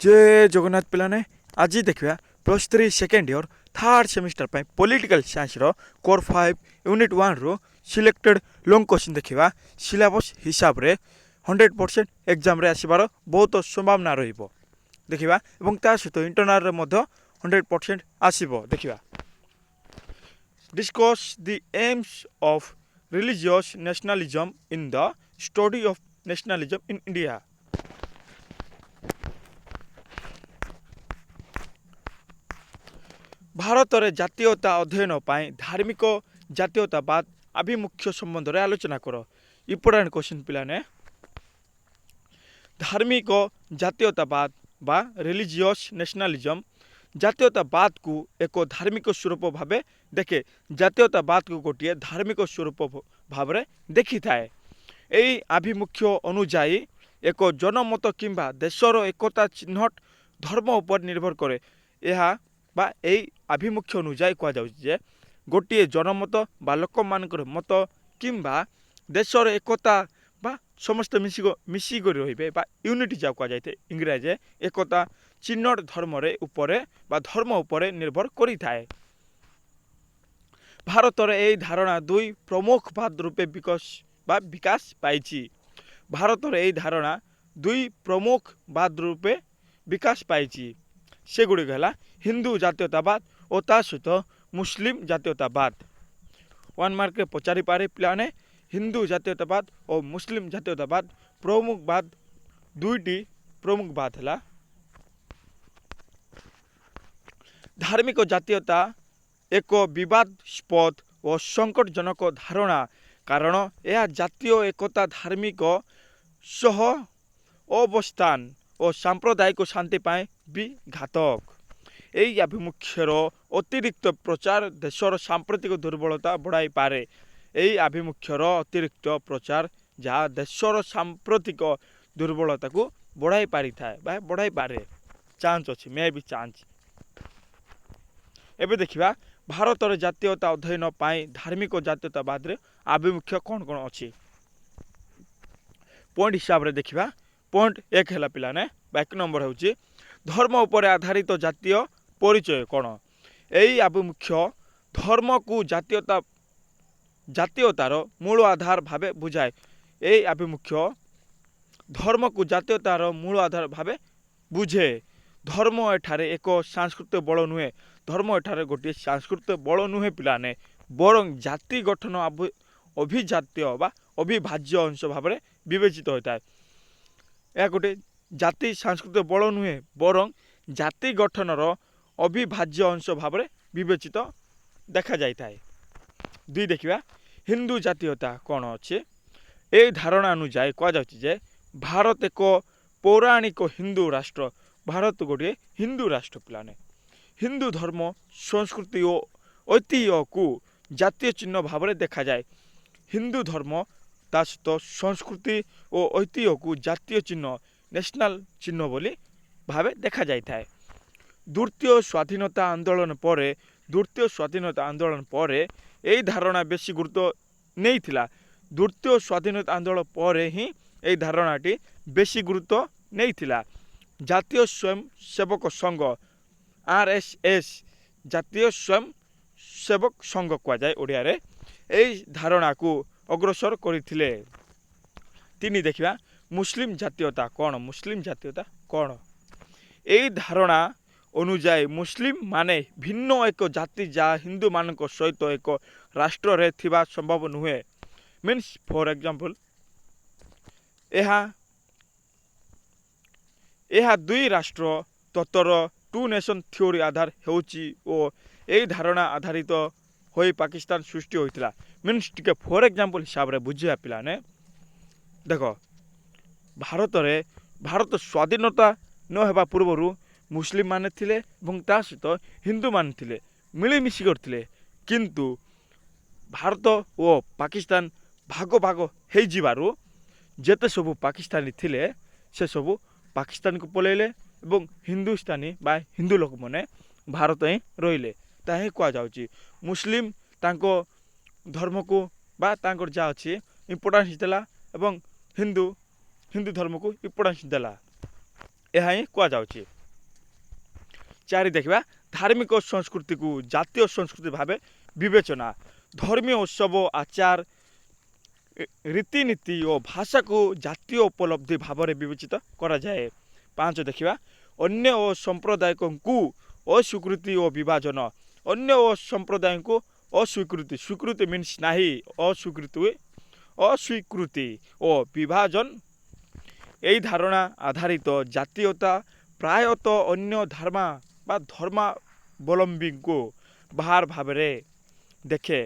जय जगन्नाथ पिलाने आज देखा plus 3 second year third semester पर पॉलिटिकल साइंस रो कोर 5 यूनिट 1 रो सिलेक्टेड लॉन्ग क्वेश्चन देखा सिलेबस हिसाब रे 100% एग्जाम रे आसीबार बहुत संभावना रहिबो देखिबा एवं ता सहित इंटरनल रे मध्य 100% आसीबो देखिबा discuss the AIIMS of religious nationalism in the study of nationalism in India. Bharat में जातीयता अध्ययन पर धार्मिक जातीयतावाद आभिमुख्य संबंध में आलोचना कर। इम्पोर्टाट क्वेश्चन पिलाने धार्मिक जातीयतावाद बा रिलीजियस नेशनलिज्म जातीयतावाद को एक धार्मिक स्वरूप भाव देखे जातीयतावाद को गोटे धार्मिक स्वरूप भाव देखि थाए। यही आभिमुख्य अनुजाई एक जनमत किंबा देशर एकता चिन्हट धर्म उपर निर्भर करे। यह बा यही आभिमुख्य अनुजाई कहुचे गोटे जनमत बा लोक मानकर मत किंबा देशर एकता बा समस्त मिसिक रे यूनिटी जा कहुए इंग्राजी एकता चिन्हट धर्म उपरे बा धर्म उपरे निर्भर करि थाए। भारत में यही धारणा दुई प्रमुख बाद रूपे विकास पाई। भारत में यही धारणा दुई प्रमुख बाद रूपे विकास पाई से गुड़िक है हिंदू जातीयतावाद और ता सहित मुस्लिम जातीयतावाद। 1 मार्क पचारि पारे पिलाने हिंदू जातीयतावाद और मुस्लिम जातीयतावाद प्रमुख बाद दुईटी प्रमुख बाद है। धार्मिक जातीयता एक विवादास्पद और संकटजनक धारणा कारण यह जातीय एकता धार्मिक सह अवस्थान और सांप्रदायिक शांति पाए भी घातक। यही आभिमुख्यर अतिरिक्त प्रचार देशर सांप्रतिक दुर्बलता बढ़ाई पारे। यही आभिमुख्यर अतिरिक्त प्रचार जहाँ देशर सांप्रतिक दुर्बलता को बढ़ाई पारि थाए बा बढ़ाई पारे चांस अच्छी मे भी चांस। एबे देखिबा भारत रे जातीयता अध्ययन पाई धार्मिक जातीयतावाद रे आभिमुख्य कौन कौन अच्छी पॉइंट हिसाब रे देखिबा। पॉइंट 1 है पिलाने 1 नंबर होची धर्म उपर आधारित जातीय परिचय कौन। यही आभिमुख्य धर्म को जातीयतार मूल आधार भावे बुझाए। यही आभिमुख्य धर्म को जातीयतार मूल आधार भावे बुझे। धर्म एठारे एक सांस्कृतिक बल नुहे धर्म एठारे गोटे सांस्कृतिक बल नुहे पिलाने बरं जाति गठन अभिजातीय बा अविभाज्य अंश भाव में विवेचित होता है। यह गोटे जाति सांस्कृतिक बल नुहे बरं जाति गठनर अविभाज्य अंश भाव में विवेचित देखा जाए। 2 देखिबा हिंदू जातीयता कौन अच्छे। यही धारणा अनुसार कहुचे भारत एक पौराणिक हिंदू राष्ट्र। भारत गोटे हिंदू राष्ट्र पिलाने हिंदू धर्म संस्कृति और ऐतिह्य को जातीय चिन्ह भाव में देखा जाए। हिंदू धर्म ता सहित संस्कृति और ऐतिह्य को जातीय चिन्ह नेशनल चिन्ह बोली भावे देखा जाए। द्वितीय स्वाधीनता आंदोलन पर यही धारणा बेसी गुरुत्व नहीं थिला। द्वितीय स्वाधीनता आंदोलन पर ही यही धारणाटी बेसी गुरुत्व नहीं थिला। जातीय स्वयं सेवक संघ RSS जातीय स्वयं सेवक संघ कहुए ओडिया रे यही धारणा को अग्रसर करथिले। 3 देखिबा मुस्लिम जातीयता कौन। मुस्लिम जातीयता कौन यही धारणा अनुजाई मुस्लिम माने भिन्न एक जाति जहाँ हिंदू मान सहित एक राष्ट्र रे थिबा संभव नुहे। मीन्स फॉर एग्जांपल यह 2 राष्ट्र तत्वर 2 नेशन थ्योरी आधार होची और यही धारणा आधारित हो पाकिस्तान सृष्टि होता। मीन्स टिके फॉर एग्जांपल हिसाब रे बुझिया पिलाने देख भारत स्वाधीनता न हेबा पूर्व मुस्लिम माने थिले ता सहित हिंदू माने थिले मिलीमिशी करथिले किंतु भारत और पाकिस्तान भाग भाग हो जिबारु जेते सबु पाकिस्तानी थिले से सबु पाकिस्तान को पलैले एवं हिंदुस्तानी बा हिंदू लोक मैंने भारत ही रहिले ताही कह जाउची मुस्लिम तांको धर्म को बा तांकर जा अच्छी इम्पोर्टान्स देला एवं हिंदू धर्म को इम्पोर्टान्स देला। ଏହା ହିଁ କୁହାଯାଉଛି। 4 ଦେଖିବା ଧାର୍ମିକ ସଂସ୍କୃତିକୁ ଜାତୀୟ ସଂସ୍କୃତି ଭାବେ ବିବେଚନା। ଧର୍ମୀୟ ଉତ୍ସବ ଆଚାର ରୀତିନୀତି ଓ ଭାଷାକୁ ଜାତୀୟ ଉପଲବ୍ଧି ଭାବରେ ବିବେଚିତ କରାଯାଏ। 5 ଦେଖିବା ଅନ୍ୟ ଓ ସମ୍ପ୍ରଦାୟକୁ ଅସ୍ୱୀକୃତି ଓ ବିଭାଜନ। ଅନ୍ୟ ଓ ସମ୍ପ୍ରଦାୟକୁ ଅସ୍ୱୀକୃତି, ସ୍ୱୀକୃତି ମିନ୍ସ ନାହିଁ, ଅସ୍ୱୀକୃତି ଓ ବିଭାଜନ ଏହି ଧାରଣା ଆଧାରିତ ଜାତୀୟତା ପ୍ରାୟତଃ ଅନ୍ୟ ଧର୍ମାବଲମ୍ବୀଙ୍କୁ ବାହାର ଭାବରେ ଦେଖେ,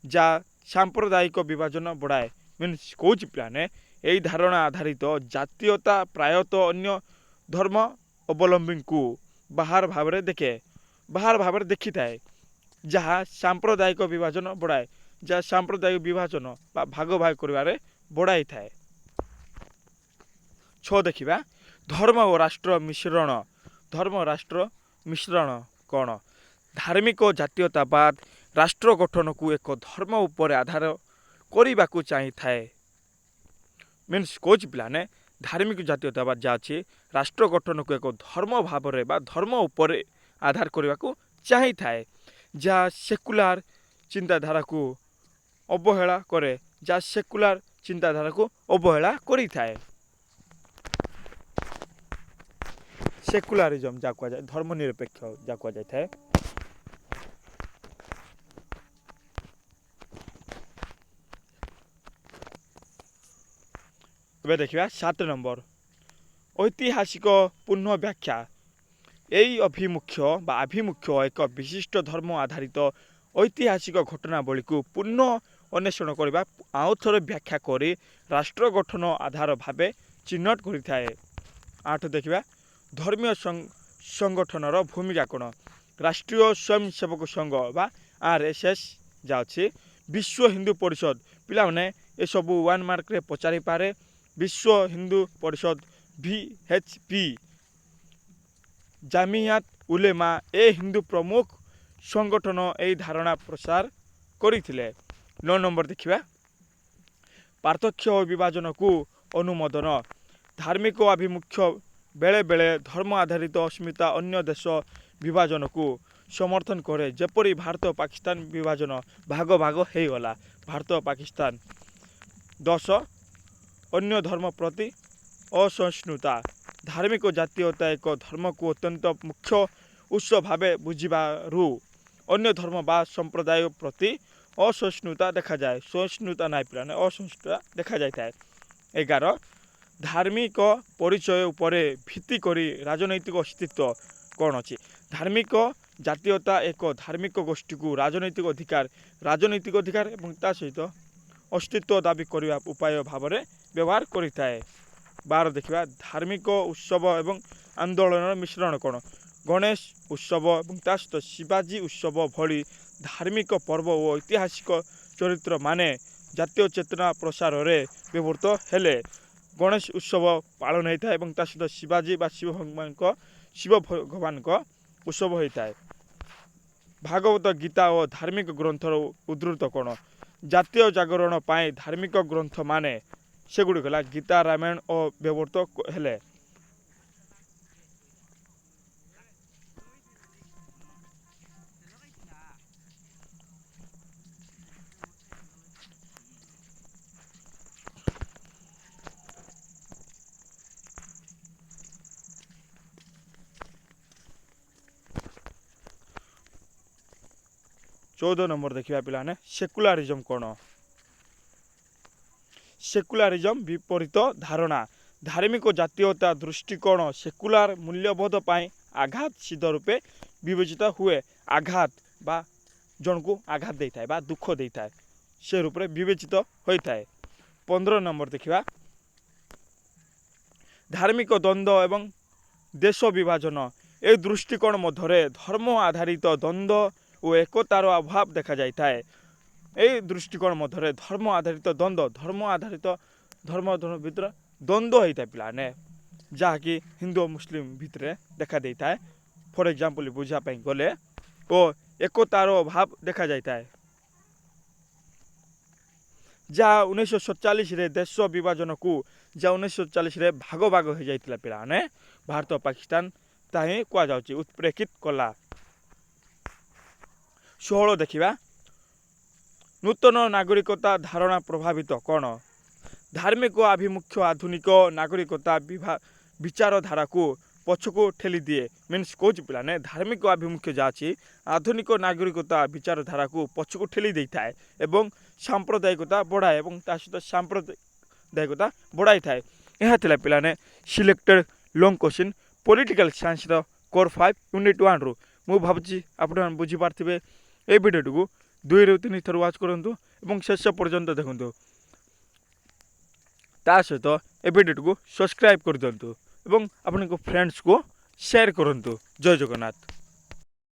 ଯାହା ସାମ୍ପ୍ରଦାୟିକ ବିଭାଜନ ବଢ଼ାଏ। ମିନ୍ସ କହୁଛି ପିଲାମାନେ ଏହି ଧାରଣା ଆଧାରିତ ଜାତୀୟତା ପ୍ରାୟତଃ ଅନ୍ୟ ଧର୍ମ ଅବଲମ୍ବୀଙ୍କୁ ବାହାର ଭାବରେ ଦେଖିଥାଏ, ଯାହା ସାମ୍ପ୍ରଦାୟିକ ବିଭାଜନ ବଢ଼ାଏ, ଯାହା ସାମ୍ପ୍ରଦାୟିକ ବିଭାଜନ ବା ଭାଗ କରିବାରେ ବଢ଼ାଇଥାଏ। 6 ଦେଖିବା ଧର୍ମ ଓ ରାଷ୍ଟ୍ର ମିଶ୍ରଣ। ଧର୍ମ ଓ ରାଷ୍ଟ୍ର ମିଶ୍ରଣ କ'ଣ? ଧାର୍ମିକ ଜାତୀୟତାବାଦ ରାଷ୍ଟ୍ର ଗଠନକୁ ଏକ ଧର୍ମ ଉପରେ ଆଧାର କରିବାକୁ ଚାହିଁଥାଏ। ମିନ୍ସ କହୁଛି ପିଲାମାନେ ଧାର୍ମିକ ଜାତୀୟତାବାଦ ଯାହା ଅଛି ରାଷ୍ଟ୍ର ଗଠନକୁ ଏକ ଧର୍ମ ଭାବରେ ବା ଧର୍ମ ଉପରେ ଆଧାର କରିବାକୁ ଚାହିଁଥାଏ, ଯାହା ସେକୁଲାର ଚିନ୍ତାଧାରାକୁ ଅବହେଳା କରିଥାଏ। ସେକୁଲାରିଜମ୍ ଯାହା କୁହାଯାଏ, ଧର୍ମ ନିରପେକ୍ଷ ଯାହା କୁହାଯାଇଥାଏ। ଏବେ ଦେଖିବା 7 ନମ୍ବର ଐତିହାସିକ ପୁନଃ ବ୍ୟାଖ୍ୟା। ଏହି ଆଭିମୁଖ୍ୟ ଏକ ବିଶିଷ୍ଟ ଧର୍ମ ଆଧାରିତ ଐତିହାସିକ ଘଟଣାବଳୀକୁ ପୁନଃ ଅନ୍ୱେଷଣ କରିବା, ଆଉଥରେ ବ୍ୟାଖ୍ୟା କରି ରାଷ୍ଟ୍ର ଗଠନ ଆଧାର ଭାବେ ଚିହ୍ନଟ କରିଥାଏ। 8 ଦେଖିବା ଧର୍ମୀୟ ସଂଗଠନର ଭୂମିକା କ'ଣ? ରାଷ୍ଟ୍ରୀୟ ସ୍ୱୟଂସେବକ ସଂଘ ବା RSS ଯାହା ଅଛି, ବିଶ୍ୱ ହିନ୍ଦୁ ପରିଷଦ। ପିଲାମାନେ ଏସବୁ 1 ମାର୍କରେ ପଚାରିପାରେ। ବିଶ୍ୱ ହିନ୍ଦୁ ପରିଷଦ VHP, ଜାମିଆତ ଉଲେମା ଏ ହିନ୍ଦୁ ପ୍ରମୁଖ ସଂଗଠନ ଏହି ଧାରଣା ପ୍ରସାର କରିଥିଲେ। 9 ନମ୍ବର ଦେଖିବା ପାର୍ଥକ୍ୟ ଓ ବିଭାଜନକୁ ଅନୁମୋଦନ। ଧାର୍ମିକ ଆଭିମୁଖ୍ୟ ବେଳେବେଳେ ଧର୍ମ ଆଧାରିତ ଅସ୍ମିତା ଅନ୍ୟ ଦେଶ ବିଭାଜନକୁ ସମର୍ଥନ କରେ, ଯେପରି ଭାରତ ପାକିସ୍ତାନ ବିଭାଜନ, ଭାଗ ହୋଇଗଲା ଭାରତ ପାକିସ୍ତାନ। 10 ଅନ୍ୟ ଧର୍ମ ପ୍ରତି ଅସହିଷ୍ଣୁତା। ଧାର୍ମିକ ଜାତୀୟତା ଏକ ଧର୍ମକୁ ଅତ୍ୟନ୍ତ ମୁଖ୍ୟ ଉତ୍ସ ଭାବେ ବୁଝିବାରୁ ଅନ୍ୟ ଧର୍ମ ବା ସମ୍ପ୍ରଦାୟ ପ୍ରତି ଅସହିଷ୍ଣୁତା ଦେଖାଯାଏ। ସହିଷ୍ଣୁତା ନାହିଁ ପିଲାମାନେ, ଅସହିଷ୍ଣୁତା ଦେଖାଯାଇଥାଏ। 11 ଧାର୍ମିକ ପରିଚୟ ଉପରେ ଭିତ୍ତି କରି ରାଜନୈତିକ ଅସ୍ତିତ୍ୱ କ'ଣ ଅଛି? ଧାର୍ମିକ ଜାତୀୟତା ଏକ ଧାର୍ମିକ ଗୋଷ୍ଠୀକୁ ରାଜନୈତିକ ଅଧିକାର ଏବଂ ତା ସହିତ ଅସ୍ତିତ୍ୱ ଦାବି କରିବା ଉପାୟ ଭାବରେ ବ୍ୟବହାର କରିଥାଏ। 12 ଦେଖିବା ଧାର୍ମିକ ଉତ୍ସବ ଏବଂ ଆନ୍ଦୋଳନର ମିଶ୍ରଣ କ'ଣ? ଗଣେଶ ଉତ୍ସବ ଏବଂ ତା ସହିତ ଶିବାଜୀ ଉତ୍ସବ ଭଳି ଧାର୍ମିକ ପର୍ବ ଓ ଐତିହାସିକ ଚରିତ୍ର ମାନେ ଜାତୀୟ ଚେତନା ପ୍ରସାରରେ ବ୍ୟବହୃତ ହେଲେ ଗଣେଶ ଉତ୍ସବ ପାଳନ ହୋଇଥାଏ ଏବଂ ତା ସହିତ ଶିବାଜୀ ବା ଶିବ ଭଗବାନଙ୍କ ଉତ୍ସବ ହୋଇଥାଏ। ଭାଗବତ ଗୀତା ଓ ଧାର୍ମିକ ଗ୍ରନ୍ଥର ଉଦ୍ଧୃତ କ'ଣ? ଜାତୀୟ ଜାଗରଣ ପାଇଁ ଧାର୍ମିକ ଗ୍ରନ୍ଥ ମାନେ ସେଗୁଡ଼ିକ ହେଲା ଗୀତା, ରାମାୟଣ ଓ ବ୍ୟବହୃତ ହେଲେ। ଚଉଦ ନମ୍ବର ଦେଖିବା ପିଲାମାନେ ସେକୁଲାରିଜମ୍ କ'ଣ? ସେକୁଲାରିଜମ୍ ବିପରୀତ ଧାରଣା। ଧାର୍ମିକ ଜାତୀୟତା ଦୃଷ୍ଟିକୋଣ ସେକୁଲାର ମୂଲ୍ୟବୋଧ ପାଇଁ ଆଘାତ ସିଦ୍ଧ ରୂପେ ବିବେଚିତ ହୁଏ। ଆଘାତ ବା ଜଣକୁ ଆଘାତ ଦେଇଥାଏ ବା ଦୁଃଖ ଦେଇଥାଏ, ସେ ରୂପରେ ବିବେଚିତ ହୋଇଥାଏ। 15 ନମ୍ବର ଦେଖିବା ଧାର୍ମିକ ଦ୍ୱନ୍ଦ୍ୱ ଏବଂ ଦେଶ ବିଭାଜନ। ଏ ଦୃଷ୍ଟିକୋଣ ମଧ୍ୟରେ ଧର୍ମ ଆଧାରିତ ଦ୍ୱନ୍ଦ୍ୱ ଓ ଏକତାର ଅଭାବ ଦେଖାଯାଇଥାଏ। ଏହି ଦୃଷ୍ଟିକୋଣ ମଧ୍ୟରେ ଧର୍ମ ଆଧାରିତ ଭିତରେ ଦ୍ୱନ୍ଦ୍ୱ ହୋଇଥାଏ ପିଲାମାନେ, ଯାହାକି ହିନ୍ଦୁ ଓ ମୁସଲିମ ଭିତରେ ଦେଖା ଦେଇଥାଏ। ଫର ଏକ୍ଜାମ୍ପଲ ବୁଝିବା ପାଇଁ ଗଲେ ଓ ଏକତାର ଅଭାବ ଦେଖାଯାଇଥାଏ। जहाँ 1947 देश विभाजन को जहाँ 1947 भाग भाग हो जाता पिलाने भारत और पाकिस्तान ताही कहुच्छे उत्प्रेक्षित कला। 16 देखा नूतन नागरिकता धारणा प्रभावित कौन धार्मिक आभिमुख्य आधुनिक नागरिकता विचारधारा को पछको ठेली दिए मीन्स कौच पिलाने धार्मिक आभिमुख्य जहाँ अच्छी आधुनिक नागरिकता विचारधारा को पछको ठेली दे थाए एवं सांप्रदायिकता बढ़ाए और सहित सांप्रदायिकता बढ़ाई थाए। यह थिला पिलाने selected long question political science core 5 unit 1 रु मु भाबुची आपण बुझी पारथिबे। ए वीडियो को 2 ରୁ 3 थर वाच करंतु एवं शेष पर्यंत देखंतु ता सहित ए वीडियो को सब्सक्राइब कर दिंतु एवं अपन फ्रेंड्स को शेयर करंतु। जय जगन्नाथ।